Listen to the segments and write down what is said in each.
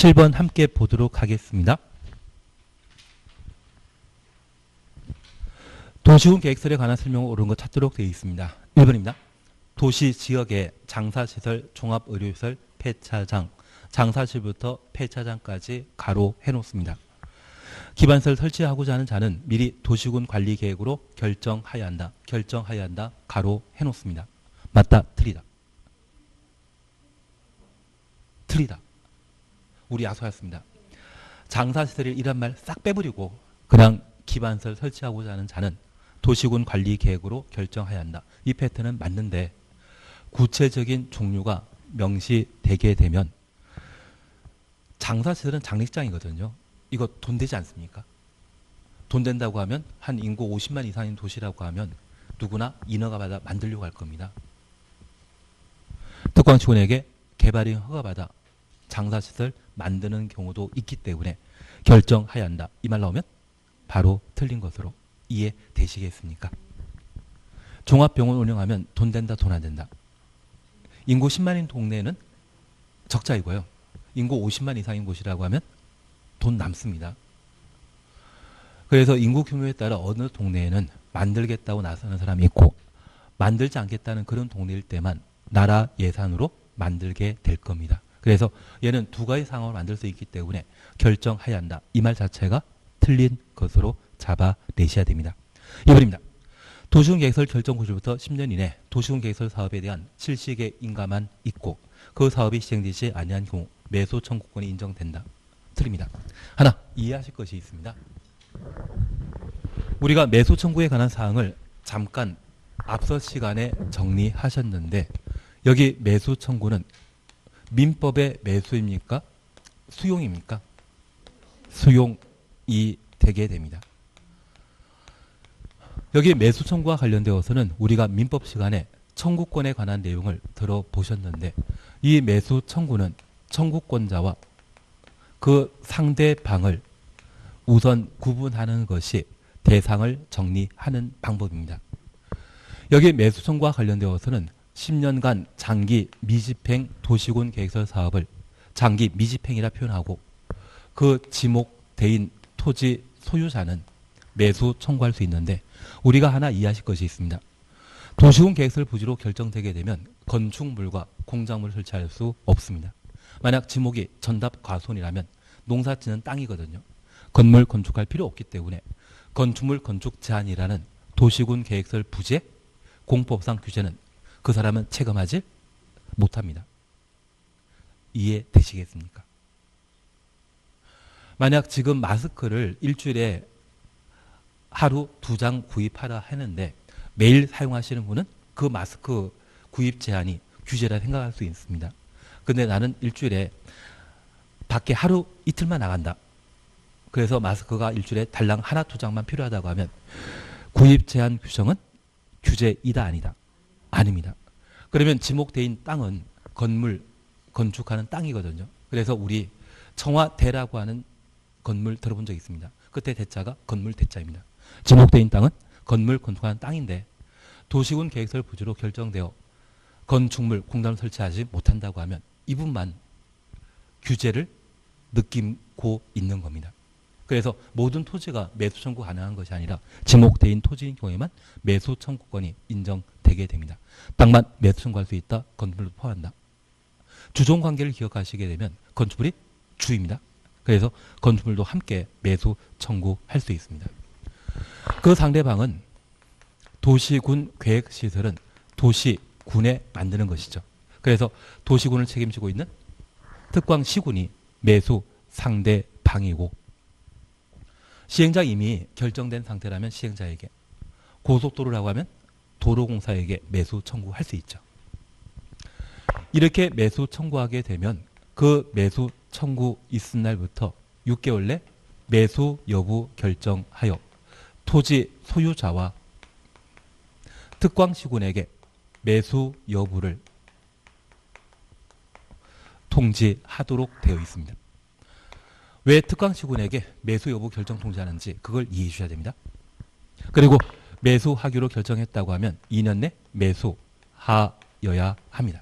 7번 함께 보도록 하겠습니다. 도시군 계획설에 관한 설명을 옳은 거 찾도록 되어 있습니다. 1번입니다. 도시 지역의 장사시설, 종합의료시설, 폐차장, 장사실부터 폐차장까지 가로 해놓습니다. 기반시설 설치하고자 하는 자는 미리 도시군 관리 계획으로 결정하여야 한다. 결정하여야 한다. 가로 해놓습니다. 맞다. 틀리다. 틀리다. 우리 야소였습니다. 장사시설을 이란 말 싹 빼버리고 그냥 기반시설 설치하고자 하는 자는 도시군 관리 계획으로 결정해야 한다. 이 패턴은 맞는데 구체적인 종류가 명시되게 되면 장사시설은 장례식장이거든요. 이거 돈 되지 않습니까? 돈 된다고 하면 한 인구 50만 이상인 도시라고 하면 누구나 인허가받아 만들려고 할 겁니다. 특광시군에게 개발인 허가받아 장사시설 만드는 경우도 있기 때문에 결정해야 한다. 이 말 나오면 바로 틀린 것으로 이해되시겠습니까? 종합병원 운영하면 돈 된다, 돈 안 된다. 인구 10만인 동네는 적자이고요. 인구 50만 이상인 곳이라고 하면 돈 남습니다. 그래서 인구 규모에 따라 어느 동네에는 만들겠다고 나서는 사람이 있고 만들지 않겠다는 그런 동네일 때만 나라 예산으로 만들게 될 겁니다. 그래서 얘는 두 가지 상황을 만들 수 있기 때문에 결정해야 한다. 이 말 자체가 틀린 것으로 잡아내셔야 됩니다. 2번입니다. 도시군 계획설 결정 구조부터 10년 이내 도시군 계획설 사업에 대한 실시에 인가만 있고 그 사업이 시행되지 아니한 경우 매수 청구권이 인정된다. 틀립니다. 하나, 이해하실 것이 있습니다. 우리가 매수 청구에 관한 사항을 잠깐 앞서 시간에 정리하셨는데 여기 매수 청구는 민법의 매수입니까? 수용입니까? 수용이 되게 됩니다. 여기 매수 청구와 관련되어서는 우리가 민법 시간에 청구권에 관한 내용을 들어보셨는데 이 매수 청구는 청구권자와 그 상대방을 우선 구분하는 것이 대상을 정리하는 방법입니다. 여기 매수 청구와 관련되어서는 10년간 장기 미집행 도시군 계획설 사업을 장기 미집행이라 표현하고 그 지목대인 토지 소유자는 매수 청구할 수 있는데 우리가 하나 이해하실 것이 있습니다. 도시군 계획설 부지로 결정되게 되면 건축물과 공작물을 설치할 수 없습니다. 만약 지목이 전답 과손이라면 농사 짓는 땅이거든요. 건물 건축할 필요 없기 때문에 건축물 건축 제한이라는 도시군 계획설 부지의 공법상 규제는 그 사람은 체감하지 못합니다. 이해되시겠습니까? 만약 지금 마스크를 일주일에 하루 2장 구입하라 하는데 매일 사용하시는 분은 그 마스크 구입 제한이 규제라 생각할 수 있습니다. 근데 나는 일주일에 밖에 하루 이틀만 나간다. 그래서 마스크가 일주일에 달랑 하나 2장만 필요하다고 하면 구입 제한 규정은 규제이다 아니다? 아닙니다. 그러면 지목대인 땅은 건물 건축하는 땅이거든요. 그래서 우리 청와대라고 하는 건물 들어본 적 있습니다. 그때 대자가 건물 대자입니다. 지목대인 땅은 건물 건축하는 땅인데 도시군 계획설 부지로 결정되어 건축물 공단을 설치하지 못한다고 하면 이분만 규제를 느끼고 있는 겁니다. 그래서 모든 토지가 매수 청구 가능한 것이 아니라 지목대인 토지인 경우에만 매수 청구권이 인정되게 됩니다. 땅만 매수 청구할 수 있다. 건물도 포함한다. 주종 관계를 기억하시게 되면 건축물이 주입니다. 그래서 건축물도 함께 매수 청구할 수 있습니다. 그 상대방은 도시군 계획시설은 도시군에 만드는 것이죠. 그래서 도시군을 책임지고 있는 특광시군이 매수 상대방이고 시행자 이미 결정된 상태라면 시행자에게 고속도로라고 하면 도로공사에게 매수 청구할 수 있죠. 이렇게 매수 청구하게 되면 그 매수 청구 있은 날부터 6개월 내 매수 여부 결정하여 토지 소유자와 특광시군에게 매수 여부를 통지하도록 되어 있습니다. 왜 특광시군에게 매수 여부 결정 통지하는지 그걸 이해해 주셔야 됩니다. 그리고 매수하기로 결정했다고 하면 2년 내 매수하여야 합니다.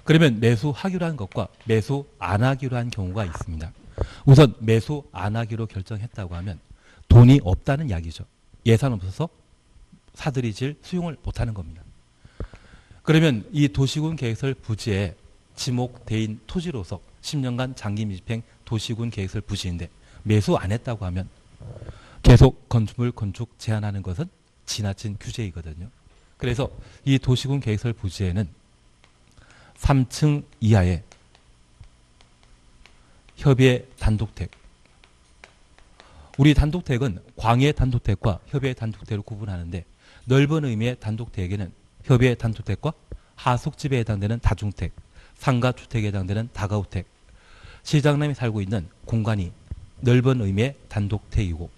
그러면 매수하기로 한 것과 매수 안 하기로 한 경우가 있습니다. 우선 매수 안 하기로 결정했다고 하면 돈이 없다는 이야기죠. 예산 없어서 사들이질 수용을 못하는 겁니다. 그러면 이 도시군 계획설 부지에 지목대인 토지로서 10년간 장기 밀집행 도시군 계획설 부지인데 매수 안 했다고 하면 계속 건축물 건축 제한하는 것은 지나친 규제이거든요. 그래서 이 도시군 계획설 부지에는 3층 이하의 협의 단독택, 우리 단독택은 광해 단독택과 협의 단독택으로 구분하는데 넓은 의미의 단독택에는 협의 단독택과 하숙집에 해당되는 다중택, 상가주택에 해당되는 다가구택, 시장남이 살고 있는 공간이 넓은 의미의 단독택이고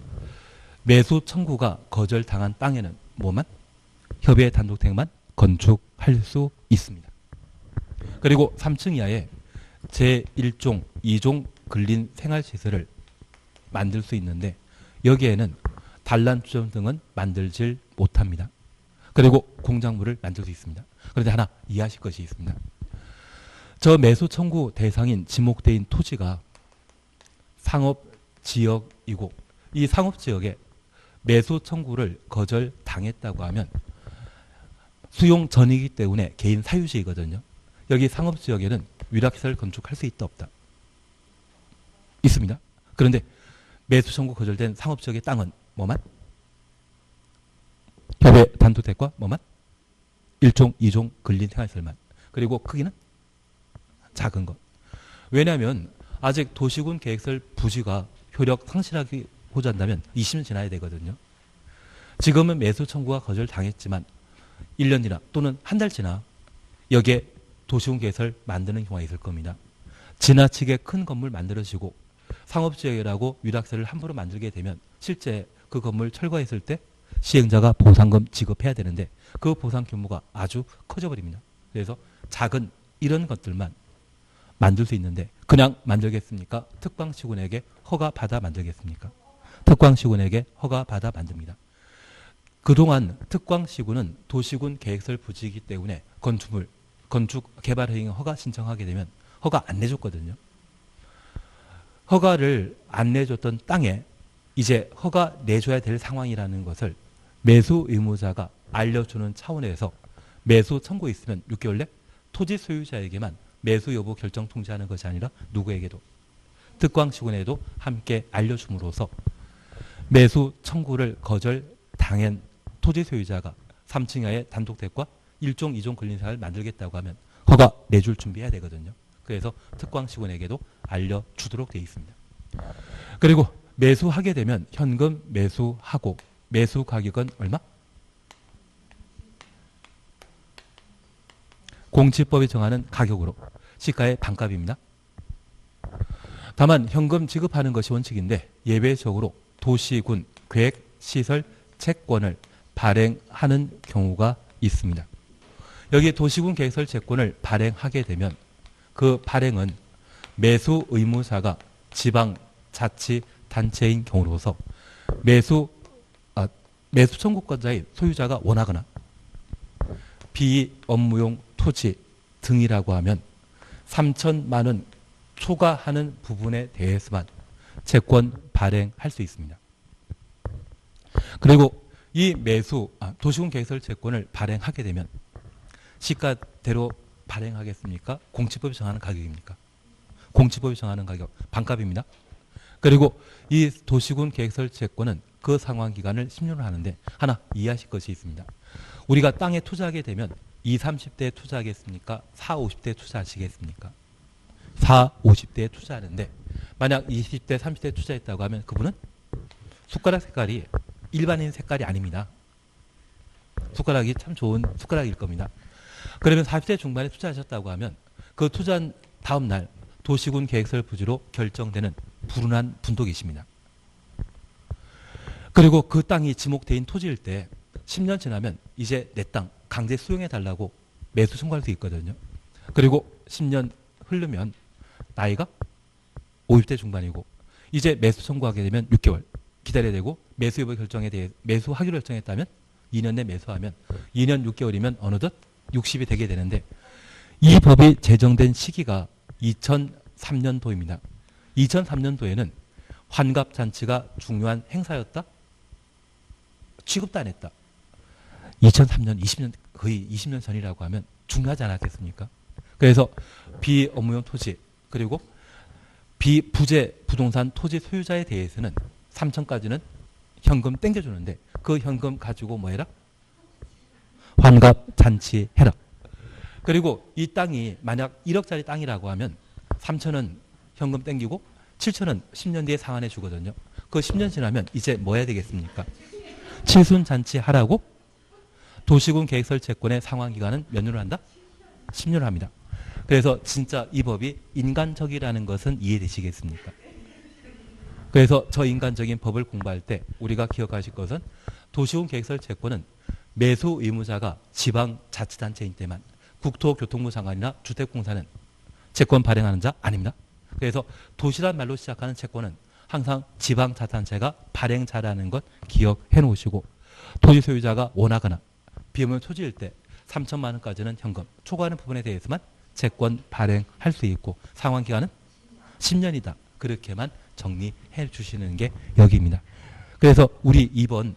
매수 청구가 거절당한 땅에는 뭐만? 협의 단독택만 건축할 수 있습니다. 그리고 3층 이하에 제1종, 2종 근린 생활시설을 만들 수 있는데 여기에는 단란주점 등은 만들질 못합니다. 그리고 공작물을 만들 수 있습니다. 그런데 하나 이해하실 것이 있습니다. 저 매수 청구 대상인 지목대인 토지가 상업지역이고 이 상업지역에 매수 청구를 거절당했다고 하면 수용 전이기 때문에 개인 사유지이거든요. 여기 상업지역에는 위락시설 건축할 수 있다 없다? 있습니다. 그런데 매수 청구 거절된 상업지역의 땅은 뭐만? 협의 단독택과 뭐만? 1종, 2종 근린 생활시설만. 그리고 크기는 작은 것. 왜냐하면 아직 도시군 계획설 부지가 효력 상실하고자 한다면 20년 지나야 되거든요. 지금은 매수 청구가 거절당했지만 1년 지나 또는 한 달 지나 여기에 도시군 계획설 만드는 경우가 있을 겁니다. 지나치게 큰 건물 만들어지고 상업지역이라고 위락시설을 함부로 만들게 되면 실제 그 건물 철거했을 때 시행자가 보상금 지급해야 되는데 그 보상 규모가 아주 커져버립니다. 그래서 작은 이런 것들만 만들 수 있는데 그냥 만들겠습니까? 특광시군에게 허가받아 만들겠습니까? 특광시군에게 허가받아 만듭니다. 그동안 특광시군은 도시군 계획설 부지이기 때문에 건축물, 건축 개발 행위 허가 신청하게 되면 허가 안 내줬거든요. 허가를 안 내줬던 땅에 이제 허가 내줘야 될 상황이라는 것을 매수 의무자가 알려주는 차원에서 매수 청구 있으면 6개월 내 토지 소유자에게만 매수 여부 결정 통지하는 것이 아니라 누구에게도 특광시군에도 함께 알려줌으로써 매수 청구를 거절당한 토지 소유자가 3층 이하의 단독택과 1종, 2종 근린생활을 만들겠다고 하면 허가 내줄 준비해야 되거든요. 그래서 특광시군에게도 알려주도록 되어 있습니다. 그리고 매수하게 되면 현금 매수하고 매수 가격은 얼마? 공시법이 정하는 가격으로 시가의 반값입니다. 다만 현금 지급하는 것이 원칙인데 예외적으로 도시군 계획시설 채권을 발행하는 경우가 있습니다. 여기 도시군 계획시설 채권을 발행하게 되면 그 발행은 매수 의무자가 지방자치단체인 경우로서 매수 청구권자의 소유자가 원하거나 비업무용 토지 등이라고 하면 3천만 원 초과하는 부분에 대해서만 채권 발행할 수 있습니다. 그리고 이 도시군 계획설 채권을 발행하게 되면 시가대로 발행하겠습니까? 공시법이 정하는 가격입니까? 공시법이 정하는 가격 반값입니다. 그리고 이 도시군 계획설 채권은 그 상환 기간을 10년을 하는데 하나 이해하실 것이 있습니다. 우리가 땅에 투자하게 되면 20, 30대에 투자하겠습니까? 40, 50대에 투자하시겠습니까? 40, 50대에 투자하는데 만약 20대, 30대에 투자했다고 하면 그분은 숟가락 색깔이 일반인 색깔이 아닙니다. 숟가락이 참 좋은 숟가락일 겁니다. 그러면 40대 중반에 투자하셨다고 하면 그 투자한 다음 날 도시군 계획설 부지로 결정되는 불운한 분도 계십니다. 그리고 그 땅이 지목대인 토지일 때 10년 지나면 이제 내 땅 강제 수용해 달라고 매수 청구할 수 있거든요. 그리고 10년 흐르면 나이가 50대 중반이고 이제 매수 청구하게 되면 6개월 기다려야 되고 매수 여부 결정에 대해 매수하기로 결정했다면 2년 내 매수하면 2년 6개월이면 어느덧 60이 되게 되는데 이 법이 제정된 시기가 2003년도입니다. 2003년도에는 환갑잔치가 중요한 행사였다? 취급도 안 했다. 2003년, 20년, 거의 20년 전이라고 하면 중요하지 않았겠습니까? 그래서 비업무용 토지 그리고 비부재 부동산 토지 소유자에 대해서는 3천까지는 현금 땡겨주는데 그 현금 가지고 뭐 해라? 환갑잔치 해라. 그리고 이 땅이 만약 1억짜리 땅이라고 하면 3천은 현금 땡기고 7천은 10년 뒤에 상환해 주거든요. 그 10년 지나면 이제 뭐 해야 되겠습니까? 칠순잔치 하라고 도시군 계획설 채권의 상환기간은 몇 년을 한다? 10년을 합니다. 그래서 진짜 이 법이 인간적이라는 것은 이해되시겠습니까? 그래서 저 인간적인 법을 공부할 때 우리가 기억하실 것은 도시군 계획설 채권은 매수 의무자가 지방자치단체인 때만 국토교통부 장관이나 주택공사는 채권 발행하는 자 아닙니다. 그래서 도시란 말로 시작하는 채권은 항상 지방자치단체가 발행자라는 것 기억해 놓으시고 토지 소유자가 원하거나 비업무용 토지일 때 3천만 원까지는 현금, 초과하는 부분에 대해서만 채권 발행할 수 있고 상환기간은 10년이다. 그렇게만 정리해 주시는 게 여기입니다. 그래서 우리 2번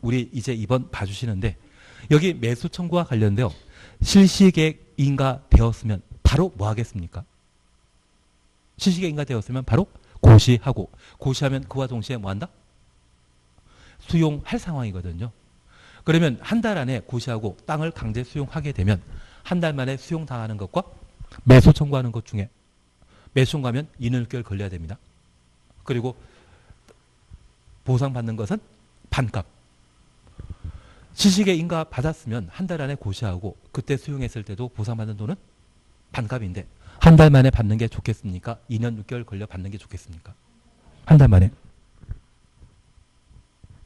우리 이제 2번 봐주시는데 여기 매수 청구와 관련되어 실시계획 인가되었으면 바로 뭐 하겠습니까? 실시계획 인가되었으면 바로 고시하고 고시하면 그와 동시에 뭐 한다? 수용할 상황이거든요. 그러면 한 달 안에 고시하고 땅을 강제 수용하게 되면 한 달 만에 수용당하는 것과 매수 청구하는 것 중에 매수 청구하면 2년 6개월 걸려야 됩니다. 그리고 보상받는 것은 반값. 실시계 인가 받았으면 한 달 안에 고시하고 그때 수용했을 때도 보상받는 돈은 반값인데 한 달 만에 받는 게 좋겠습니까? 2년 6개월 걸려 받는 게 좋겠습니까? 한 달 만에.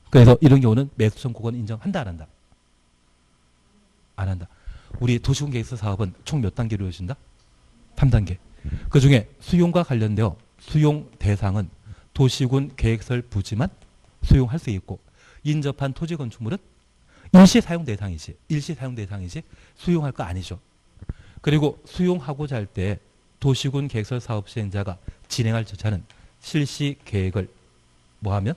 그래서 이런 경우는 매수 청구권 인정한다 안 한다? 안 한다. 우리 도시군 계획서 사업은 총 몇 단계로 이루어진다? 3단계. 그중에 수용과 관련되어 수용 대상은 도시군 계획설 부지만 수용할 수 있고 인접한 토지 건축물은 일시 사용 대상이지 수용할 거 아니죠. 그리고 수용하고자 할 때 도시군 계획설 사업 시행자가 진행할 절차는 실시 계획을 뭐하면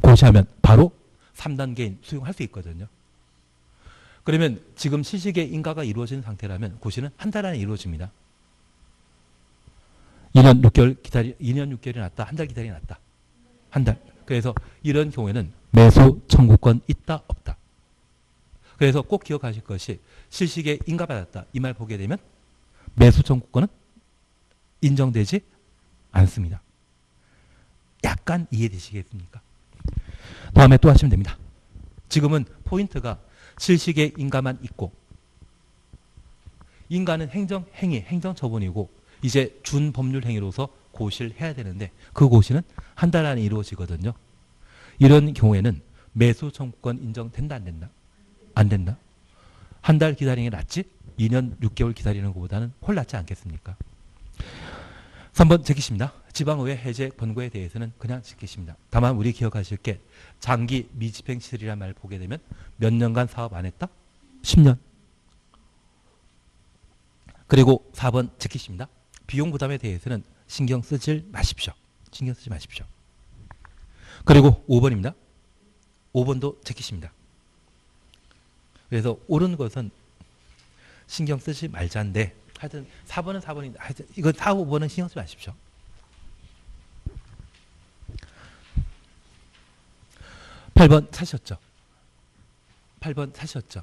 고시하면 바로 3단계인 수용할 수 있거든요. 그러면 지금 실시계획 인가가 이루어진 상태라면 고시는 한 달 안에 이루어집니다. 2년 6개월이 낫다. 한 달 기다리 낫다. 한 달. 그래서 이런 경우에는 매수 청구권 있다 없다. 그래서 꼭 기억하실 것이 실시계획 인가받았다. 이 말 보게 되면 매수 청구권은 인정되지 않습니다. 약간 이해되시겠습니까? 다음에 또 하시면 됩니다. 지금은 포인트가 실시계획 인가만 있고 인가는 행정행위, 행정처분이고 이제 준법률 행위로서 고시를 해야 되는데 그 고시는 한 달 안에 이루어지거든요. 이런 경우에는 매수 청구권 인정된다 안 된다? 안 된다. 한 달 기다리는 게 낫지 2년 6개월 기다리는 것보다는 훨 낫지 않겠습니까? 3번 제기십니다. 지방의회 해제 권고에 대해서는 그냥 지키십니다. 다만 우리 기억하실 게 장기 미집행 시설이라는 말을 보게 되면 몇 년간 사업 안 했다? 10년. 그리고 4번 지키십니다. 비용 부담에 대해서는 신경 쓰지 마십시오. 신경 쓰지 마십시오. 그리고 5번입니다. 5번도 지키십니다. 그래서 옳은 것은 신경 쓰지 말자인데 하여튼 4번은 4번인데 하여튼 이거 4, 5번은 신경 쓰지 마십시오. 8번 사셨죠? 8번 사셨죠?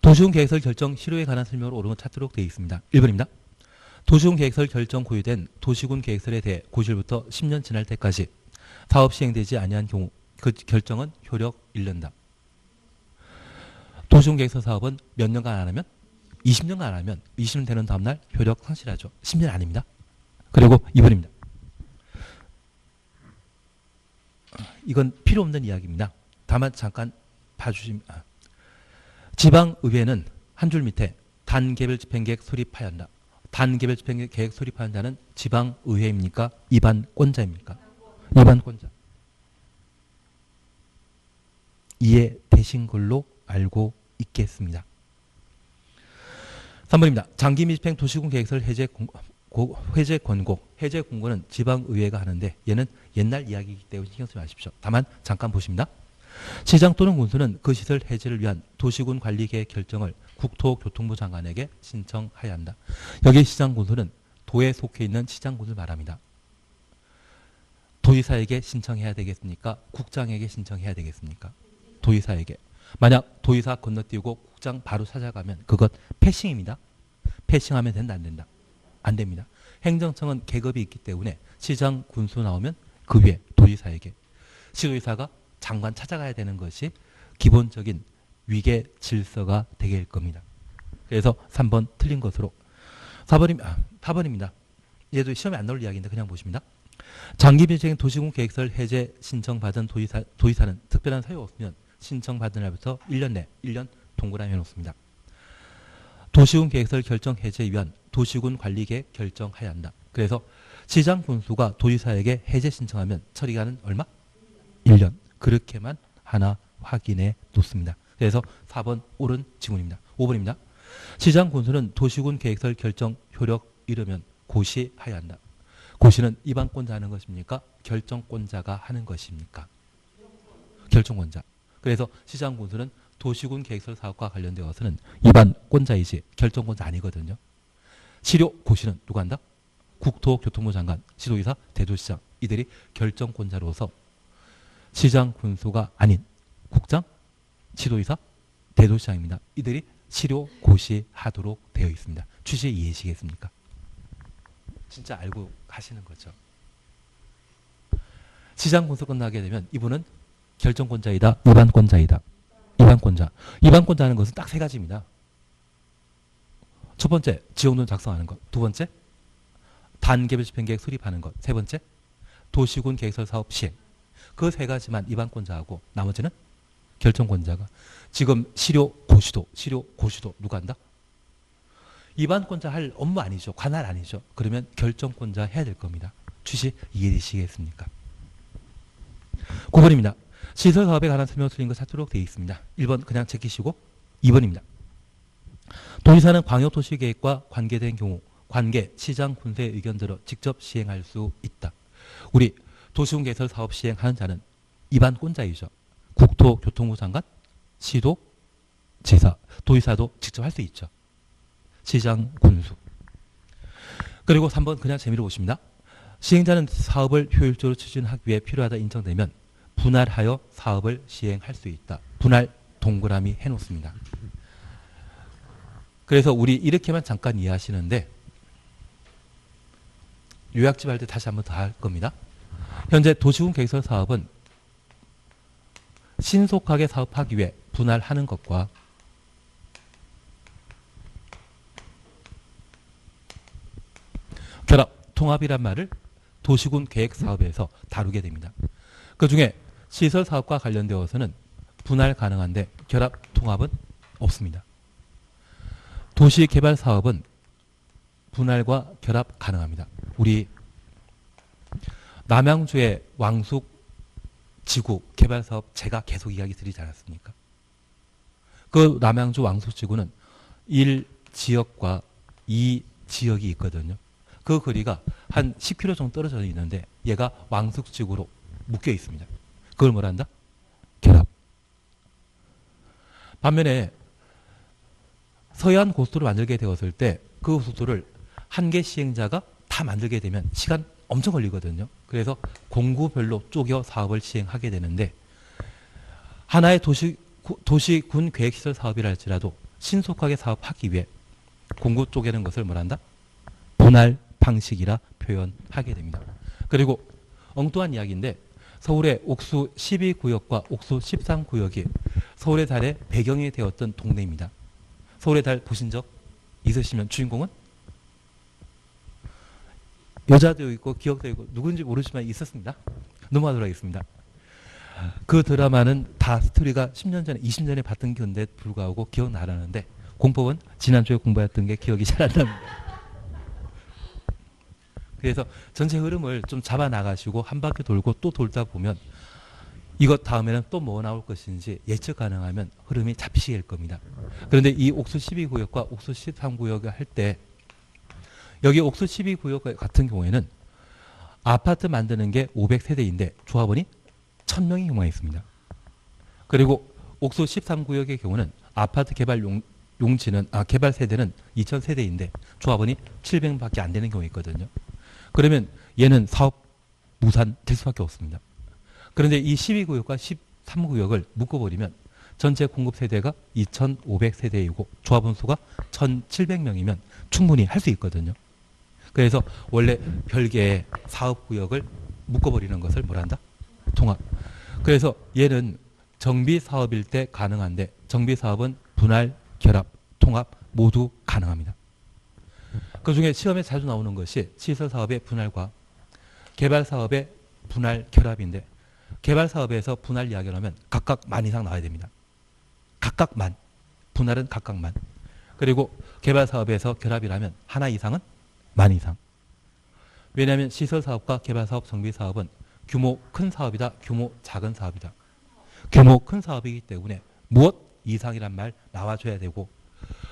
도시군 계획설 결정 실효에 관한 설명을 옳은 것 찾도록 되어 있습니다. 1번입니다. 도시군 계획설 결정 고유된 도시군 계획설에 대해 고실부터 10년 지날 때까지 사업 시행되지 아니한 경우 그 결정은 효력 잃는다. 도시군 계획설 사업은 몇 년간 안 하면 20년간 안 하면 20년 되는 다음날 효력 상실하죠. 10년 아닙니다. 그리고 2번입니다. 이건 필요 없는 이야기입니다. 다만 잠깐 봐주시면 지방의회는 한 줄 밑에 단계별 집행계획 수립하였다. 단계별 집행계획 수립하는 자는 지방의회입니까? 입안권자입니까? 입안권자. 이해되신 걸로 알고 있겠습니다. 3번입니다. 장기 밀집행 도시군 계획설 해제 권고. 해제 권고는 지방의회가 하는데 얘는 옛날 이야기이기 때문에 신경 쓰지 마십시오. 다만 잠깐 보십니다. 시장 또는 군수는 그 시설 해제를 위한 도시군 관리계획 결정을 국토교통부 장관에게 신청해야 한다. 여기 시장 군수는 도에 속해 있는 시장 군수를 말합니다. 도의사에게 신청해야 되겠습니까? 국장에게 신청해야 되겠습니까? 도의사에게. 만약 도의사 건너뛰고 국장 바로 찾아가면 그것 패싱입니다. 패싱하면 된다, 안 된다? 안 됩니다. 행정청은 계급이 있기 때문에 시장 군수 나오면 그 위에 도의사에게. 시도의사가 장관 찾아가야 되는 것이 기본적인 위계 질서가 되게 될 겁니다. 그래서 3번 틀린 것으로 4번입니다. 얘도 시험에 안 나올 이야기인데 그냥 보십니다. 장기 밀집행 도시군 계획설 해제 신청받은 도의사는 특별한 사유 없으면 신청받은 날부터 1년 내 1년 동그라미 해놓습니다. 도시군 계획설 결정 해제에 위한 도시군 관리계획 결정해야 한다. 그래서 시장 군수가 도의사에게 해제 신청하면 처리기간은 얼마? 1년. 그렇게만 하나 확인해 놓습니다. 그래서 4번 옳은 지문입니다. 5번입니다. 시장 군수는 도시군 계획설 결정 효력 이르면 고시해야 한다. 고시는 입안권자 하는 것입니까? 결정권자가 하는 것입니까? 결정권자. 그래서 시장 군수는 도시군 계획설 사업과 관련되어서는 입안권자이지 결정권자 아니거든요. 치료 고시는 누가 한다? 국토교통부 장관, 시도의사, 대도시장. 이들이 결정권자로서 시장 군수가 아닌 국장, 지도의사, 대도시장입니다. 이들이 치료 고시하도록 되어 있습니다. 취지 이해하시겠습니까? 진짜 알고 가시는 거죠. 시장 군수 끝나게 되면 이분은 결정권자이다, 입안권자이다. 입안권자. 입안권자 하는 것은 딱 세 가지입니다. 첫 번째, 지역론 작성하는 것. 두 번째, 단계별 집행계획 수립하는 것. 세 번째, 도시군 계획설 사업 시행. 그 세 가지만 입안권자하고 나머지는 결정권자가. 지금 시료 고시도 누가 한다? 입안권자 할 업무 아니죠. 관할 아니죠. 그러면 결정권자 해야 될 겁니다. 취지 이해되시겠습니까? 9번입니다. 시설사업에 관한 설명 틀린 거 찾도록 되어 있습니다. 1번 그냥 제끼시고 2번입니다. 도지사는 광역도시계획과 관계된 경우 관계 시장 군수의 의견 들어 직접 시행할 수 있다. 우리 도시군 개설 사업 시행하는 자는 입안권자이죠. 국토교통부 장관, 시도, 지사, 도의사도 직접 할 수 있죠. 시장 군수. 그리고 3번 그냥 재미로 보십니다. 시행자는 사업을 효율적으로 추진하기 위해 필요하다 인정되면 분할하여 사업을 시행할 수 있다. 분할 동그라미 해놓습니다. 그래서 우리 이렇게만 잠깐 이해하시는데 요약집 할 때 다시 한번 더 할 겁니다. 현재 도시군 계획설 사업은 신속하게 사업하기 위해 분할하는 것과 결합, 통합이란 말을 도시군 계획 사업에서 다루게 됩니다. 그 중에 시설 사업과 관련되어서는 분할 가능한데 결합, 통합은 없습니다. 도시 개발 사업은 분할과 결합 가능합니다. 우리 남양주의 왕숙 지구 개발 사업 제가 계속 이야기 드리지 않았습니까? 그 남양주 왕숙 지구는 1지역과 2지역이 있거든요. 그 거리가 한 10km 정도 떨어져 있는데 얘가 왕숙 지구로 묶여 있습니다. 그걸 뭐라 한다? 결합. 반면에 서해안 고속도로를 만들게 되었을 때 그 고속도로를 한 개 시행자가 다 만들게 되면 시간 엄청 걸리거든요. 그래서 공구별로 쪼개 사업을 시행하게 되는데 하나의 도시군 계획시설 사업이라 할지라도 신속하게 사업하기 위해 공구 쪼개는 것을 뭐란다? 분할 방식이라 표현하게 됩니다. 그리고 엉뚱한 이야기인데 서울의 옥수 12구역과 옥수 13구역이 서울의 달의 배경이 되었던 동네입니다. 서울의 달 보신 적 있으시면 주인공은? 여자도 있고 기억도 있고 누군지 모르지만 있었습니다. 넘어가도록 하겠습니다. 그 드라마는 다 스토리가 10년 전에 20년에 봤던 건데 불구하고 기억나라는데 공법은 지난주에 공부했던 게 기억이 잘 안 납니다. 그래서 전체 흐름을 좀 잡아 나가시고 한 바퀴 돌고 또 돌다 보면 이것 다음에는 또 뭐 나올 것인지 예측 가능하면 흐름이 잡히시게 될 겁니다. 그런데 이 옥수 12구역과 옥수 13구역을 할 때 여기 옥수 12구역 같은 경우에는 아파트 만드는 게 500세대인데 조합원이 1000명이 흉망했습니다. 그리고 옥수 13구역의 경우는 아파트 개발 개발 세대는 2000세대인데 조합원이 700밖에 안 되는 경우가 있거든요. 그러면 얘는 사업 무산 될 수밖에 없습니다. 그런데 이 12구역과 13구역을 묶어버리면 전체 공급 세대가 2500세대이고 조합원 수가 1700명이면 충분히 할 수 있거든요. 그래서 원래 별개의 사업구역을 묶어버리는 것을 뭐란다? 통합. 그래서 얘는 정비사업일 때 가능한데 정비사업은 분할, 결합, 통합 모두 가능합니다. 그중에 시험에 자주 나오는 것이 시설사업의 분할과 개발사업의 분할, 결합인데 개발사업에서 분할 이야기를 하면 각각 만 이상 나와야 됩니다. 각각 만. 분할은 각각 만. 그리고 개발사업에서 결합이라면 하나 이상은 만 이상. 왜냐하면 시설사업과 개발사업, 정비사업은 규모 큰 사업이다, 규모 작은 사업이다. 규모 큰 사업이기 때문에 무엇 이상이란 말 나와줘야 되고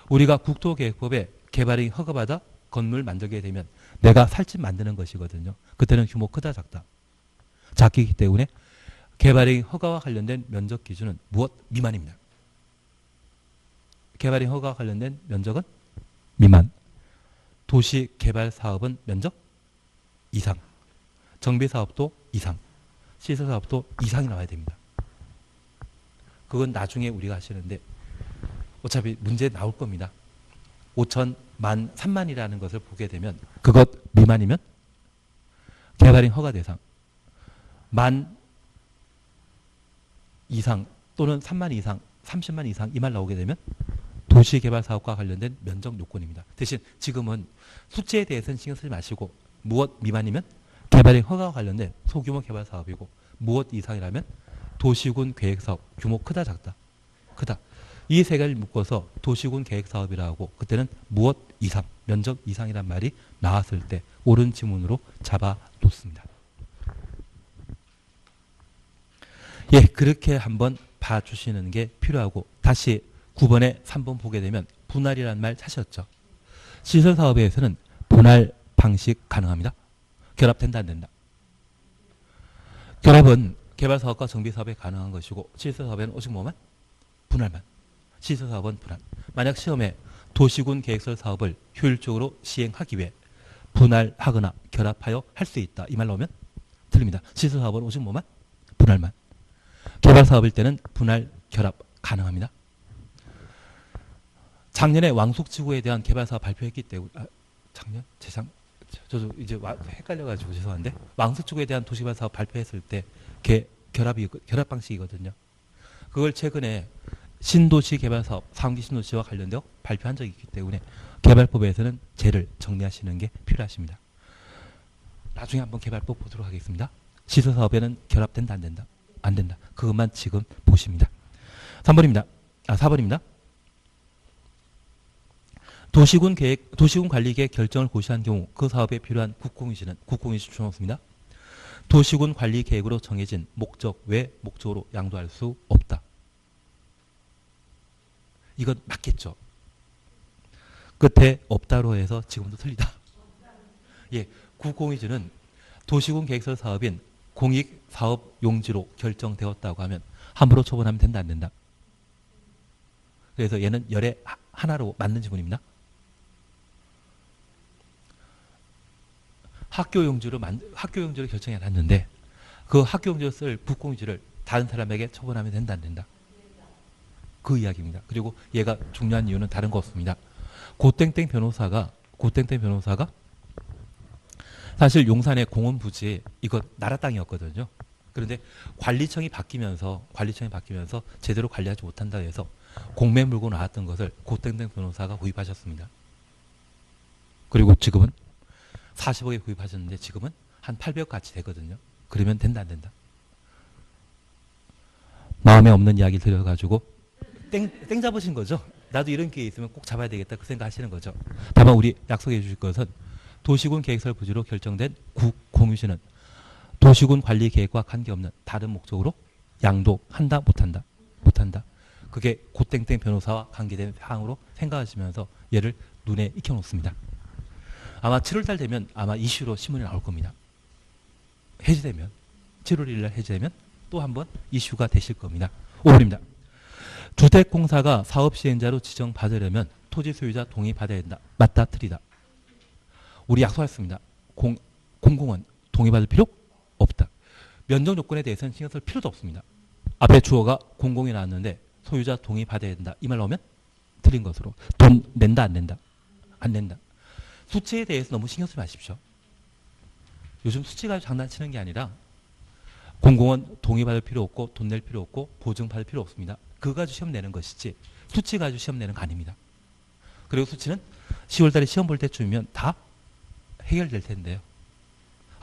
우리가 국토계획법에 개발이 허가받아 건물 만들게 되면 내가 살 집 만드는 것이거든요. 그때는 규모 크다 작다. 작기이기 때문에 개발이 허가와 관련된 면적 기준은 무엇 미만입니다. 개발이 허가와 관련된 면적은 미만. 도시 개발 사업은 면적 이상. 정비 사업도 이상. 시설 사업도 이상이 나와야 됩니다. 그건 나중에 우리가 하시는데 어차피 문제 나올 겁니다. 5천, 만, 3만이라는 것을 보게 되면 그것 미만이면 개발이 허가 대상. 만 이상 또는 3만 이상, 30만 이상 이 말 나오게 되면 도시개발사업과 관련된 면적 요건입니다. 대신 지금은 숫자에 대해서는 신경 쓰지 마시고 무엇 미만이면 개발이 허가와 관련된 소규모 개발사업이고 무엇 이상이라면 도시군 계획사업 규모 크다 작다. 크다. 이 세 가지를 묶어서 도시군 계획사업이라고 하고 그때는 무엇 이상, 면적 이상이란 말이 나왔을 때 옳은 지문으로 잡아놓습니다. 예, 그렇게 한번 봐주시는 게 필요하고 다시 9번에 3번 보게 되면 분할이라는 말 찾으셨죠. 시설사업에서는 분할 방식 가능합니다. 결합된다 안 된다. 결합은 개발사업과 정비사업에 가능한 것이고 시설사업에는 오직 뭐만? 분할만. 시설사업은 분할. 만약 시험에 도시군 계획설 사업을 효율적으로 시행하기 위해 분할하거나 결합하여 할 수 있다. 이 말 나오면 틀립니다. 시설사업은 오직 뭐만? 분할만. 개발사업일 때는 분할, 결합 가능합니다. 작년에 왕숙지구에 대한 개발사업 발표했기 때문에 작년? 재작? 저도 이제 헷갈려가지고 죄송한데 왕숙지구에 대한 도시개발사업 발표했을 때 결합 방식이거든요. 그걸 최근에 신도시 개발사업, 상기 신도시와 관련되어 발표한 적이 있기 때문에 개발법에서는 쟤를 정리하시는 게 필요하십니다. 나중에 한번 개발법 보도록 하겠습니다. 시설사업에는 결합된다 안 된다? 안 된다. 그것만 지금 보십니다. 3번입니다. 4번입니다. 도시군 관리 계획 결정을 고시한 경우 그 사업에 필요한 국공유지는 국공유지 주어놓습니다. 도시군 관리 계획으로 정해진 목적 외 목적으로 양도할 수 없다. 이건 맞겠죠. 끝에 없다로 해서 지금도 틀리다. 예, 국공유지는 도시군 계획설 사업인 공익 사업 용지로 결정되었다고 하면 함부로 처분하면 된다 안 된다. 그래서 얘는 열의 하나로 맞는 지문입니다. 학교 용지로 결정해 놨는데 그 학교 용지로 쓸 국공유지를 다른 사람에게 처분하면 된다 안 된다. 그 이야기입니다. 그리고 얘가 중요한 이유는 다른 거 없습니다. 고땡땡 변호사가 사실 용산의 공원 부지 이거 나라 땅이었거든요. 그런데 관리청이 바뀌면서 제대로 관리하지 못한다 해서 공매 물고 나왔던 것을 고땡땡 변호사가 구입하셨습니다. 그리고 지금은 40억에 구입하셨는데 지금은 한 800억 가치 되거든요. 그러면 된다 안 된다. 마음에 없는 이야기 들려가지고 땡 잡으신 거죠. 나도 이런 기회 있으면 꼭 잡아야 되겠다 그 생각하시는 거죠. 다만 우리 약속해 주실 것은 도시군 계획설 부지로 결정된 국공유지는 도시군 관리 계획과 관계없는 다른 목적으로 양도한다 못한다. 못한다. 그게 고땡땡 변호사와 관계된 사항으로 생각하시면서 얘를 눈에 익혀놓습니다. 아마 7월달 되면 아마 이슈로 신문에 나올 겁니다. 해지되면 7월 1일 해지되면 또 한 번 이슈가 되실 겁니다. 5번입니다. 주택공사가 사업시행자로 지정받으려면 토지 소유자 동의 받아야 된다. 맞다 틀리다. 우리 약속했습니다. 공공은 동의받을 필요 없다. 면적 요건에 대해서는 신경 쓸 필요도 없습니다. 앞에 주어가 공공이 나왔는데 소유자 동의 받아야 된다. 이 말 나오면 틀린 것으로. 돈 낸다 안 낸다? 안 낸다. 수치에 대해서 너무 신경 쓰지 마십시오. 요즘 수치 가지고 장난치는 게 아니라 공공은 동의받을 필요 없고 돈 낼 필요 없고 보증받을 필요 없습니다. 그거 가지고 시험 내는 것이지 수치 가지고 시험 내는 거 아닙니다. 그리고 수치는 10월달에 시험 볼 때쯤이면 다 해결될 텐데요.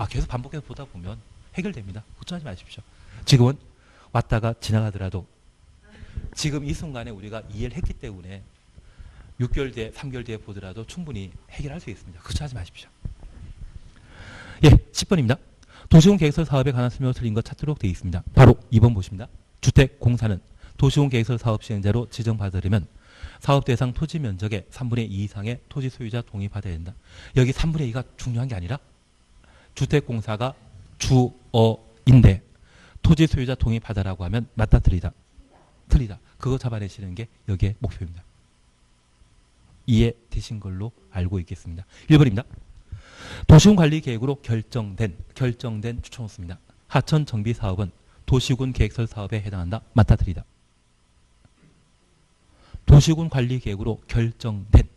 계속 반복해서 보다 보면 해결됩니다. 걱정하지 마십시오. 지금은 왔다가 지나가더라도 지금 이 순간에 우리가 이해를 했기 때문에 6개월 뒤에 3개월 뒤에 보더라도 충분히 해결할 수 있습니다. 걱정하지 마십시오. 예, 10번입니다. 도시군 계획설 사업에 관한 설명을 틀린 것 찾도록 되어 있습니다. 바로 2번 보십니다. 주택공사는 도시군 계획설 사업 시행자로 지정받으려면 사업 대상 토지 면적의 3분의 2 이상의 토지 소유자 동의 받아야 된다. 여기 3분의 2가 중요한 게 아니라 주택공사가 주어인데 토지 소유자 동의 받아라고 하면 맞다 틀리다. 틀리다. 그거 잡아내시는 게 여기에 목표입니다. 이해되신 걸로 알고 있겠습니다. 1번입니다. 도시군 관리 계획으로 결정된 추천호수입니다. 하천 정비 사업은 도시군 계획설 사업에 해당한다. 맞다 틀리다. 도시군 관리 계획으로 결정된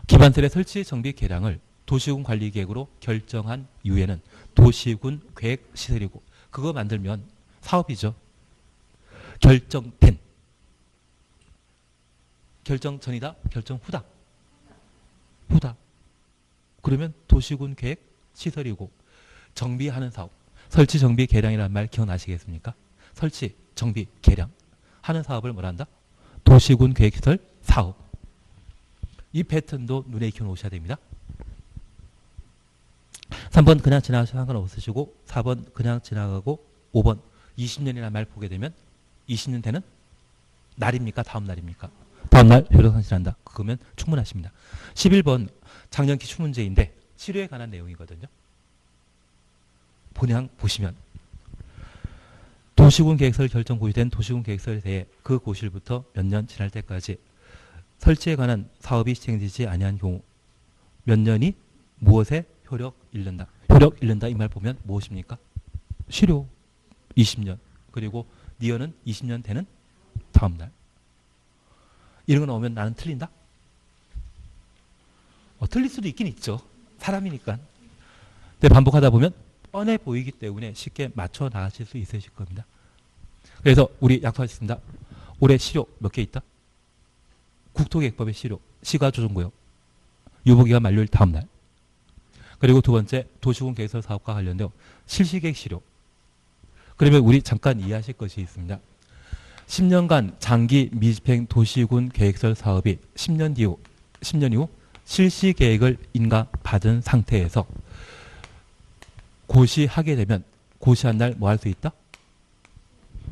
기반설의 설치 정비 계량을 도시군 관리 계획으로 결정한 이후에는 도시군 계획 시설이고 그거 만들면 사업이죠. 결정된. 결정 전이다. 결정 후다. 후다. 그러면 도시군 계획 시설이고 정비하는 사업. 설치 정비 계량이라는 말 기억나시겠습니까? 설치 정비 계량 하는 사업을 뭐란다? 도시군 계획 시설 사업. 이 패턴도 눈에 익혀 놓으셔야 됩니다. 3번 그냥 지나가셔도 상관없으시고 4번 그냥 지나가고 5번 20년이라는 말 보게 되면 20년 되는 날입니까? 다음 날입니까? 다음 날 효력상실한다. 그거면 충분하십니다. 11번 작년 기출문제인데 치료에 관한 내용이거든요. 본향 보시면 도시군 계획설 결정 고시된 도시군 계획설에 대해 그 고시일부터 몇 년 지날 때까지 설치에 관한 사업이 시행되지 아니한 경우 몇 년이 무엇에 효력 잃는다. 효력 잃는다 이 말 보면 무엇입니까? 실효 20년 그리고 니어는 20년 되는 다음 날. 이런 거 나오면 나는 틀린다? 틀릴 수도 있긴 있죠. 사람이니까. 근데 반복하다 보면 뻔해 보이기 때문에 쉽게 맞춰 나가실 수 있으실 겁니다. 그래서 우리 약속하셨습니다. 올해 실효 몇 개 있다? 국토계획법의 실효, 시가조정구역, 유보기간 만료일 다음 날. 그리고 두 번째 도시군 계획설 사업과 관련된 실시계획 실효. 그러면 우리 잠깐 이해하실 것이 있습니다. 10년간 장기 미집행 도시군 계획설 사업이 10년 이후 실시계획을 인가받은 상태에서 고시하게 되면 고시한 날 뭐 할 수 있다?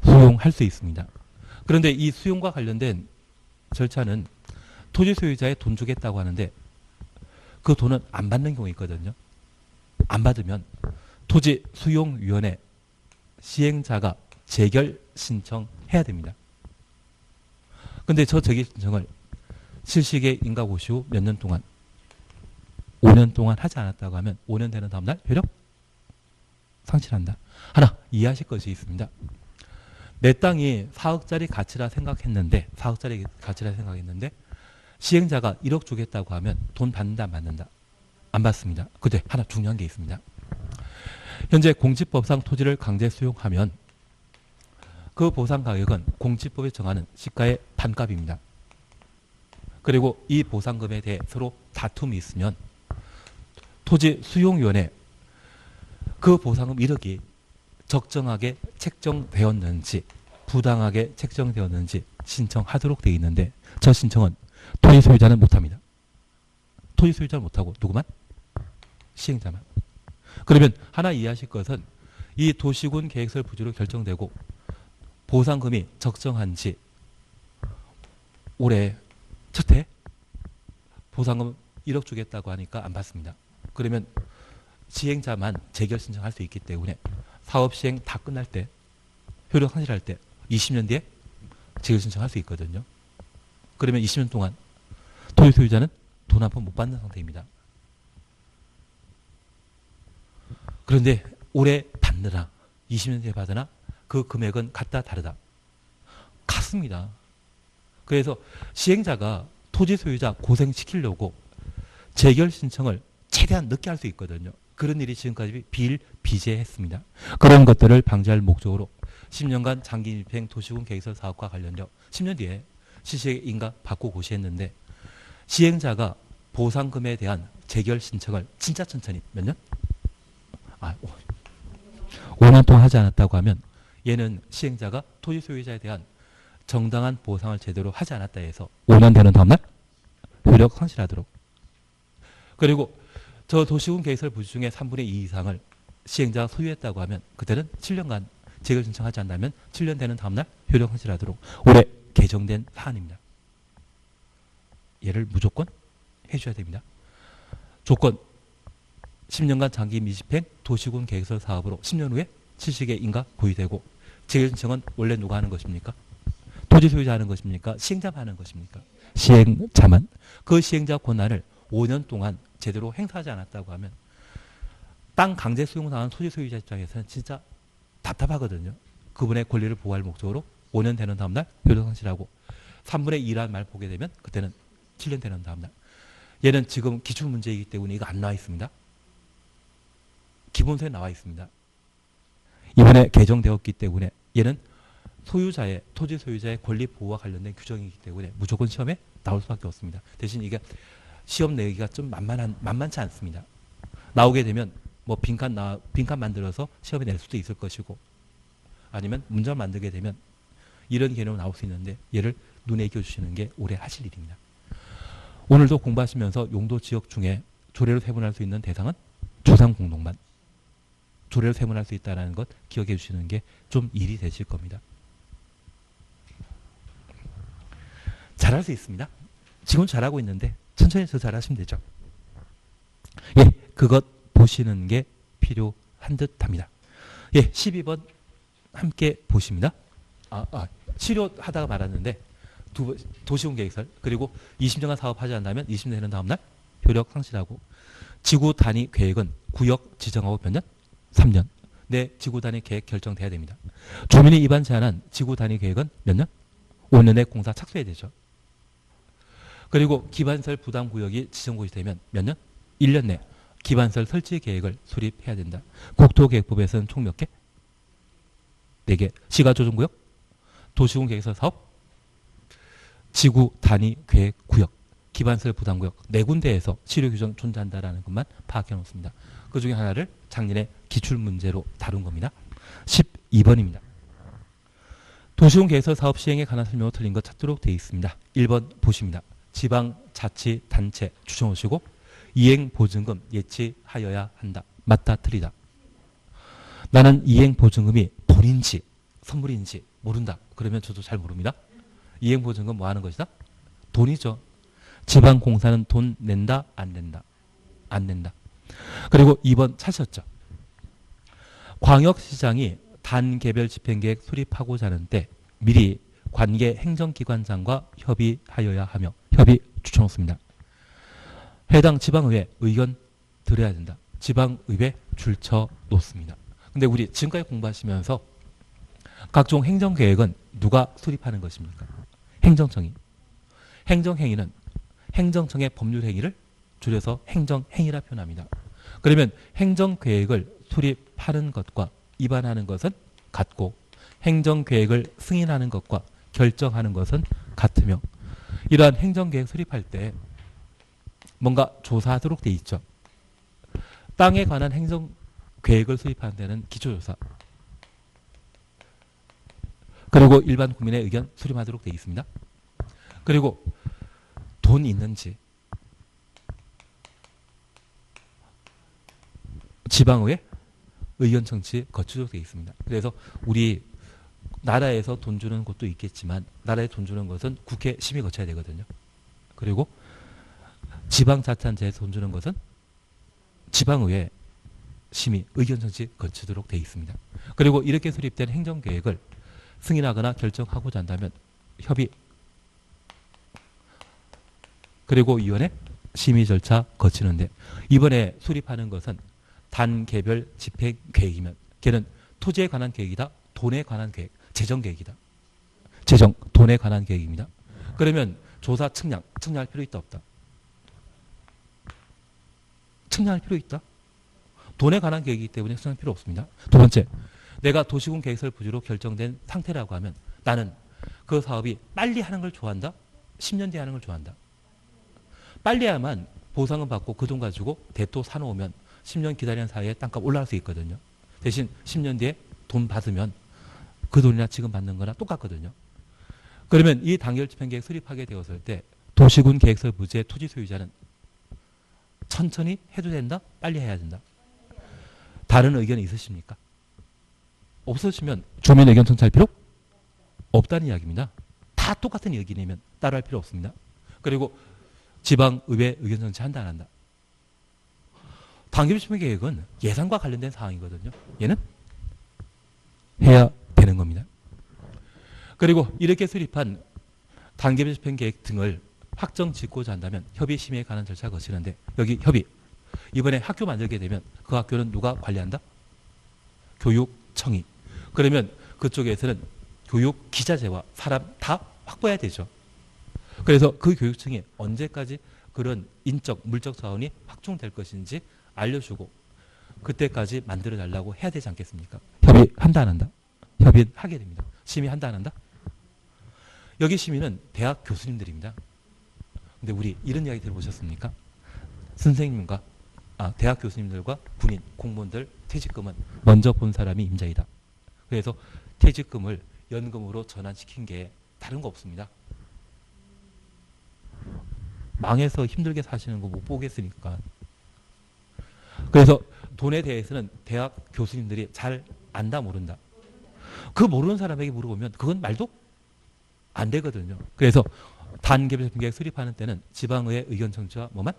수용할 수 있습니다. 그런데 이 수용과 관련된 절차는 토지 소유자의 돈 주겠다고 하는데 그 돈은 안 받는 경우 있거든요. 안 받으면 토지 수용위원회 시행자가 재결 신청해야 됩니다. 근데 저 재결 신청을 실시계획 인가 고시 후 몇 년 동안 5년 동안 하지 않았다고 하면 5년 되는 다음 날 효력 상실한다. 하나 이해하실 것이 있습니다. 내 땅이 4억짜리 가치라 생각했는데 시행자가 1억 주겠다고 하면 돈 받는다 안 받는다? 안 받습니다. 근데 하나 중요한 게 있습니다. 현재 공지법상 토지를 강제 수용하면 그 보상 가격은 공지법이 정하는 시가의 반값입니다. 그리고 이 보상금에 대해 서로 다툼이 있으면 토지 수용위원회 그 보상금 1억이 적정하게 책정되었는지 부당하게 책정되었는지 신청하도록 되어 있는데 저 신청은 토지 소유자는 못합니다. 토지 소유자는 못하고 누구만? 시행자만. 그러면 하나 이해하실 것은 이 도시군 계획설 부지로 결정되고 보상금이 적정한지 올해 첫해 보상금 1억 주겠다고 하니까 안 받습니다. 그러면 시행자만 재결 신청할 수 있기 때문에 사업 시행 다 끝날 때 효력 상실할 때 20년 뒤에 재결 신청할 수 있거든요. 그러면 20년 동안 토지 소유자는 돈 한 푼 못 받는 상태입니다. 그런데 올해 받느라 20년 뒤에 받으나 그 금액은 같다 다르다. 같습니다. 그래서 시행자가 토지 소유자 고생시키려고 재결 신청을 최대한 늦게 할 수 있거든요. 그런 일이 지금까지 비일비재했습니다. 그런 것들을 방지할 목적으로 10년간 장기 집행 도시군 계획설 사업과 관련되어 10년 뒤에 시시에 인가 받고 고시했는데 시행자가 보상금에 대한 재결 신청을 진짜 천천히 몇 년? 5년 동안 하지 않았다고 하면 얘는 시행자가 토지 소유자에 대한 정당한 보상을 제대로 하지 않았다 해서 5년 되는 다음날 효력 상실하도록. 그리고 저 도시군 계획설 부지 중에 3분의 2 이상을 시행자가 소유했다고 하면 그때는 7년간 재결 신청하지 않는다면 7년 되는 다음날 효력 상실하도록 올해 개정된 사안입니다. 얘를 무조건 해줘야 됩니다. 조건 10년간 장기 미집행 도시군 계획설 사업으로 10년 후에 실시에 인가 고의되고 재결 신청은 원래 누가 하는 것입니까? 토지 소유자 하는 것입니까? 시행자만 하는 것입니까? 시행자만. 그 시행자 권한을 5년 동안 제대로 행사하지 않았다고 하면 땅 강제 수용당한 토지 소유자 입장에서는 진짜 답답하거든요. 그분의 권리를 보호할 목적으로 5년 되는 다음날 효력 상실하고 3분의 2라는 말 보게 되면 그때는 7년 되는 다음날. 얘는 지금 기출문제이기 때문에 이거 안 나와 있습니다. 기본서에 나와 있습니다. 이번에 개정되었기 때문에 얘는 소유자의 토지 소유자의 권리 보호와 관련된 규정이기 때문에 무조건 시험에 나올 수밖에 없습니다. 대신 이게 시험 내기가 좀 만만치 않습니다. 나오게 되면 뭐 빈칸 만들어서 시험에 낼 수도 있을 것이고 아니면 문제를 만들게 되면 이런 개념으로 나올 수 있는데 얘를 눈에 익혀주시는 게 올해 하실 일입니다. 오늘도 공부하시면서 용도 지역 중에 조례로 세분할 수 있는 대상은 조상공동만. 조례로 세분할 수 있다는 것 기억해 주시는 게 좀 일이 되실 겁니다. 잘할 수 있습니다. 지금 잘하고 있는데 천천히 더 잘하시면 되죠. 예, 그것 보시는 게 필요한 듯합니다. 예, 12번 함께 보십니다. 치료하다가 말았는데 도시군 계획설 그리고 20년간 사업하지 않는다면 20년 되는 다음날 효력 상실하고 지구 단위 계획은 구역 지정하고 몇 년? 3년. 내 지구 단위 계획 결정돼야 됩니다. 주민이 입안 제한한 지구 단위 계획은 몇 년? 5년 내 공사 착수해야 되죠. 그리고 기반설 부담 구역이 지정구역이 되면 몇 년? 1년 내 기반설 설치 계획을 수립해야 된다. 국토계획법에서는 총 몇 개? 4개. 시가조정구역, 도시군 계획설 사업, 지구 단위 계획 구역, 기반설 부담 구역 4군데에서 치료 규정 존재한다라는 것만 파악해 놓습니다. 그 중에 하나를 작년에 기출문제로 다룬 겁니다. 12번입니다. 도시군 계획설 사업 시행에 관한 설명으로 틀린 것 찾도록 되어 있습니다. 1번 보십니다. 지방자치단체 추천오시고 이행보증금 예치하여야 한다. 맞다 틀리다. 나는 이행보증금이 돈인지 선물인지 모른다. 그러면 저도 잘 모릅니다. 이행보증금 뭐 하는 것이다? 돈이죠. 지방공사는 돈 낸다? 안 낸다? 안 낸다. 그리고 2번 찾으셨죠. 광역시장이 단계별 집행계획 수립하고자 하는데 미리 관계 행정기관장과 협의하여야 하며 협의 추천했습니다. 해당 지방의회 의견 드려야 된다. 지방의회 줄쳐 놓습니다. 근데 우리 지금까지 공부하시면서 각종 행정계획은 누가 수립하는 것입니까? 행정청이. 행정행위는 행정청의 법률행위를 줄여서 행정행위라 표현합니다. 그러면 행정계획을 수립하는 것과 입안하는 것은 같고 행정계획을 승인하는 것과 결정하는 것은 같으며 이러한 행정계획 수립할 때 뭔가 조사하도록 돼 있죠. 땅에 관한 행정계획을 수립하는 데는 기초조사 그리고 일반 국민의 의견 수렴하도록 돼 있습니다. 그리고 돈 있는지 지방의회 의견 청취 거치도록 되어 있습니다. 그래서 우리 나라에서 돈 주는 곳도 있겠지만 나라에 돈 주는 것은 국회 심의 거쳐야 되거든요. 그리고 지방자치단체에서 돈 주는 것은 지방의회 심의, 의견 청취 거치도록 되어 있습니다. 그리고 이렇게 수립된 행정계획을 승인하거나 결정하고자 한다면 협의 그리고 위원회 심의 절차 거치는데 이번에 수립하는 것은 단계별 집행 계획이면 걔는 토지에 관한 계획이다. 돈에 관한 계획, 재정 계획이다. 재정, 돈에 관한 계획입니다. 그러면 조사 측량할 필요 있다 없다? 측량할 필요 있다? 돈에 관한 계획이기 때문에 측량할 필요 없습니다. 두 번째, 내가 도시군 계획설 부지로 결정된 상태라고 하면 나는 그 사업이 빨리 하는 걸 좋아한다? 10년 뒤에 하는 걸 좋아한다? 빨리 해야만 보상은 받고 그 돈 가지고 대토 사놓으면 10년 기다리는 사이에 땅값 올라갈 수 있거든요. 대신 10년 뒤에 돈 받으면 그 돈이나 지금 받는 거나 똑같거든요. 그러면 이 단계별 집행계획 수립하게 되었을 때 도시군 계획설 부지의 토지 소유자는 천천히 해도 된다? 빨리 해야 된다? 다른 의견이 있으십니까? 없으시면 주민 의견 청취할 필요 없다는 이야기입니다. 다 똑같은 의견이면 따로 할 필요 없습니다. 그리고 지방의회 의견 청취한다 안 한다? 단계별 집행계획은 예산과 관련된 사항이거든요. 얘는 해야 되는 겁니다. 그리고 이렇게 수립한 단계별 집행계획 등을 확정 짓고자 한다면 협의 심의에 관한 절차가 거치는데 여기 협의 이번에 학교 만들게 되면 그 학교는 누가 관리한다? 교육청이. 그러면 그쪽에서는 교육 기자재와 사람 다 확보해야 되죠. 그래서 그 교육청이 언제까지 그런 인적, 물적 자원이 확충될 것인지 알려주고 그때까지 만들어달라고 해야 되지 않겠습니까? 협의한다 안 한다? 협의하게 됩니다. 심의한다 안 한다? 여기 심의는 대학 교수님들입니다. 근데 우리 이런 이야기 들어보셨습니까? 선생님과 대학 교수님들과 군인, 공무원들 퇴직금은 먼저 본 사람이 임자이다. 그래서 퇴직금을 연금으로 전환시킨 게 다른 거 없습니다. 망해서 힘들게 사시는 거 못 보겠으니까. 그래서 돈에 대해서는 대학 교수님들이 잘 안다 모른다. 그 모르는 사람에게 물어보면 그건 말도 안 되거든요. 그래서 단계별 집행계획 수립하는 때는 지방의회 의견 청취와 뭐만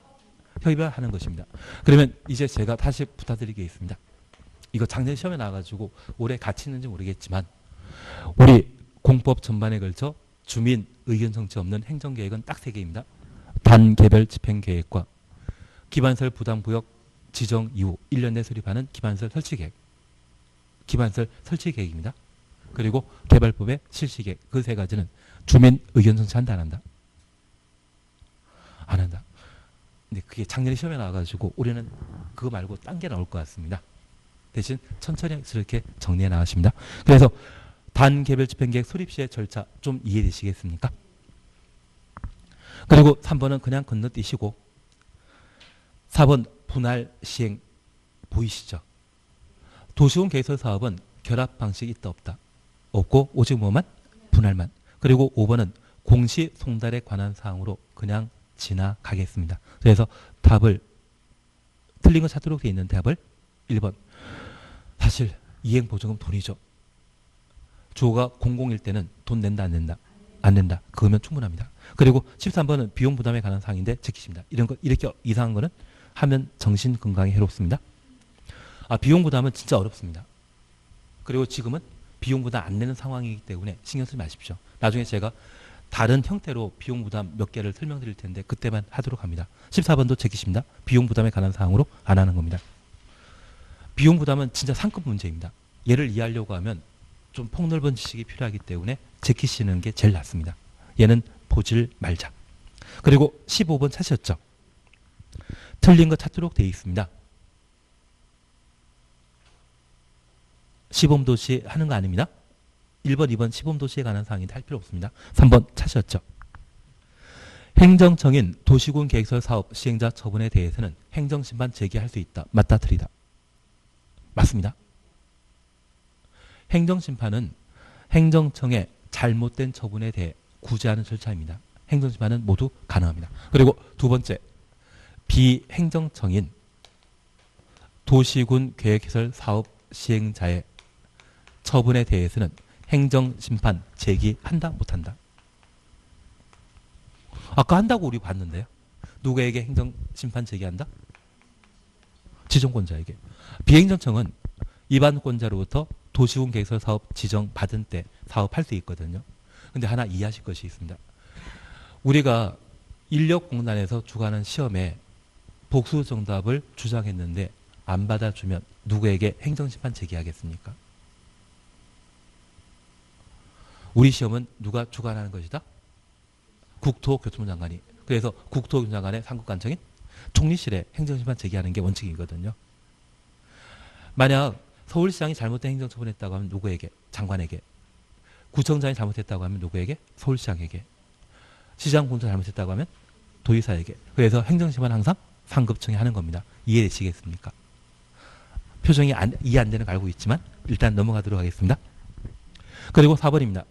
협의를 하는 것입니다. 그러면 이제 제가 다시 부탁드릴 게 있습니다. 이거 작년 시험에 나와가지고 올해 같이 있는지 모르겠지만 우리 공법 전반에 걸쳐 주민 의견 청취 없는 행정계획은 딱 3개입니다. 단계별 집행계획과 기반설 부담구역 지정 이후 1년 내 수립하는 기반설 설치계획. 기반설 설치계획입니다. 그리고 개발법의 실시계획. 그 3가지는 주민 의견 청취한다 안 한다? 안 한다. 근데 그게 작년에 시험에 나와가지고 올해는 그거 말고 딴 게 나올 것 같습니다. 대신 천천히 이렇게 정리해 나가십니다. 그래서 단계별 집행계획 수립 시의 절차 좀 이해되시겠습니까? 그리고 3번은 그냥 건너뛰시고 4번 분할 시행 보이시죠? 도시군 계획설 사업은 결합 방식이 있다 없다? 없고 오직 뭐만? 분할만. 그리고 5번은 공시 송달에 관한 사항으로 그냥 지나가겠습니다. 그래서 답을 틀린 거 찾도록 되어 있는 답을 1번. 사실 이행보증금 돈이죠. 주어가 공공일 때는 돈 낸다 안 낸다? 안 낸다. 그거면 충분합니다. 그리고 13번은 비용 부담에 관한 사항인데 지키십니다. 이런 거 이렇게 이상한 거는 하면 정신 건강에 해롭습니다. 비용 부담은 진짜 어렵습니다. 그리고 지금은 비용 부담 안 내는 상황이기 때문에 신경 쓰지 마십시오. 나중에 제가 다른 형태로 비용 부담 몇 개를 설명드릴 텐데 그때만 하도록 합니다. 14번도 지키십니다. 비용 부담에 관한 사항으로 안 하는 겁니다. 비용 부담은 진짜 상급 문제입니다. 얘를 이해하려고 하면 좀 폭넓은 지식이 필요하기 때문에 지키시는 게 제일 낫습니다. 얘는 보질 말자. 그리고 15번 찾으셨죠? 틀린 거 찾도록 되어 있습니다. 시범도시 하는 거 아닙니다. 1번, 2번 시범도시에 관한 사항인데 할 필요 없습니다. 3번 찾으셨죠? 행정청인 도시군 계획설 사업 시행자 처분에 대해서는 행정심판 제기할 수 있다. 맞다, 틀리다? 맞습니다. 행정심판은 행정청의 잘못된 처분에 대해 구제하는 절차입니다. 행정심판은 모두 가능합니다. 그리고 두 번째, 비행정청인 도시군 계획시설 사업 시행자의 처분에 대해서는 행정심판 제기한다 못한다. 아까 한다고 우리 봤는데요. 누구에게 행정심판 제기한다? 지정권자에게. 비행정청은 입안권자로부터 도시군 계획설 사업 지정받은 때 사업할 수 있거든요. 근데 하나 이해하실 것이 있습니다. 우리가 인력공단에서 주관하는 시험에 복수 정답을 주장했는데 안 받아주면 누구에게 행정심판 제기하겠습니까? 우리 시험은 누가 주관하는 것이다? 국토교통부 장관이. 그래서 국토교통부 장관의 상급관청인 총리실에 행정심판 제기하는 게 원칙이거든요. 만약 서울시장이 잘못된 행정처분했다고 하면 누구에게? 장관에게. 구청장이 잘못했다고 하면 누구에게? 서울시장에게. 시장 공장 잘못했다고 하면 도의사에게. 그래서 행정심판 항상 상급청이 하는 겁니다. 이해되시겠습니까? 표정이 이해 안 되는 거 알고 있지만 일단 넘어가도록 하겠습니다. 그리고 4번입니다.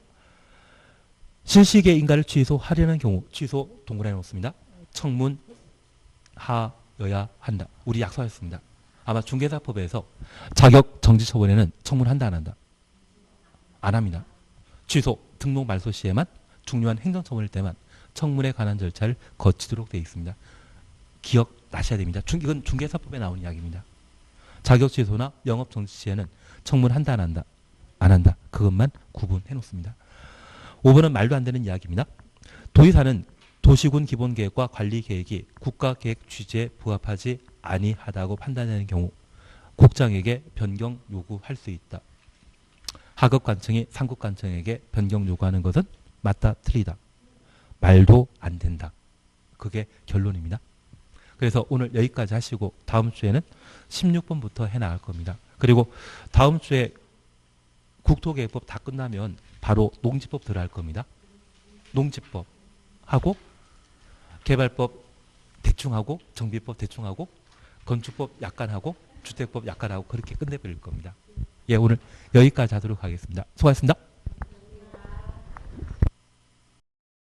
실시계 인가를 취소하려는 경우 취소 동그라미 놓습니다. 청문 하여야 한다. 우리 약속하셨습니다. 아마 중개사법에서 자격 정지 처분에는 청문한다 안 한다? 안 합니다. 취소 등록 말소 시에만 중요한 행정처분일 때만 청문에 관한 절차를 거치도록 되어 있습니다. 기억나셔야 됩니다. 이건 중개사법에 나오는 이야기입니다. 자격 취소나 영업 정지 시에는 청문한다 안 한다? 안 한다. 그것만 구분해 놓습니다. 5번은 말도 안 되는 이야기입니다. 도의사는 도시군 기본계획과 관리계획이 국가계획 취지에 부합하지 아니하다고 판단되는 경우 국장에게 변경 요구할 수 있다. 하급관청이 상급관청에게 변경 요구하는 것은 맞다 틀리다. 말도 안 된다. 그게 결론입니다. 그래서 오늘 여기까지 하시고 다음 주에는 16번부터 해나갈 겁니다. 그리고 다음 주에 국토계획법 다 끝나면 바로 농지법 들어갈 겁니다. 농지법 하고 개발법 대충 하고 정비법 대충 하고 건축법 약간 하고 주택법 약간 하고 그렇게 끝내버릴 겁니다. 예, 오늘 여기까지 하도록 하겠습니다. 수고하셨습니다.